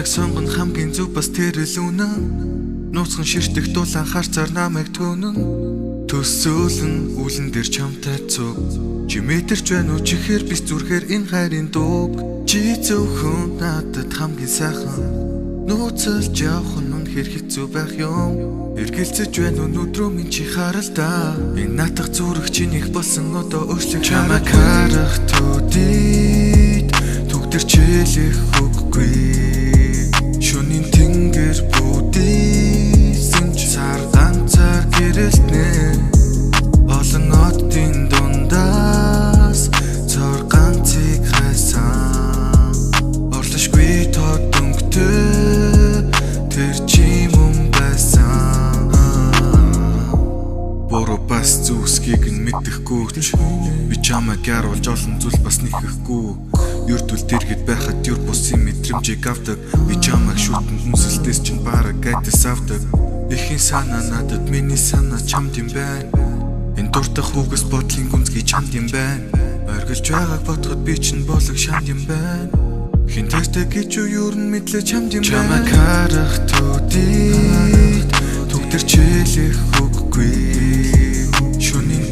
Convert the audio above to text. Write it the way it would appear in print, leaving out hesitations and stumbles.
Чамайг сонгон хамгийн зөв бас тэр л үнэн. Нууцхан ширтэх дулаан харцаар намайг түнэн. Төсөөлөн үлэн дээр чамтай цуг. Чи мэдэрч байна уу чихэр бис зүрхээр энэ хайрын дууг. Чи зөвхөн надад хамгийн сайхан. Нууцлж явах нь үнэхээр хэцүү байх юм. Эргэлзэж байна уу нүдрөө минь чи харалдаа. Энэ натах зүрх чинийх болсон одоо өөрчлөх чамайг харах төдийд түгтэр чилэх үггүй. Шөнийн тэнгэр бүдийсэн ч цар ганцаар гэрэлтнэ. Олон одын дундаас цор ганцыг хайсан. Орлошгүй тод өнгөтэй тэр чи мөн байсан. Буруу бас зүсгийг нь мэдэхгүй ч би чамайг яруулж олон зүйл бас нэхэхгүй. Юрдвал дэргэд байхад юр бусын мэдрэмжийг авдаг. Би чамайг шүтэн хүнсэлтээс чинь бараг гайтас авдаг. Ихийн санаа надад миний санаа чамд юм байна. Энэ дуртах хүүгээс бодлын гүнзгий чамд юм байна. Оргилж байгааг бодоход би чинь болог шамд юм байна. Хин тэртэй гэж юу ер нь мэдлээ чамд юм байна. Чамайг харах төдийд түгтэр чилэх үггүй. Шөнийн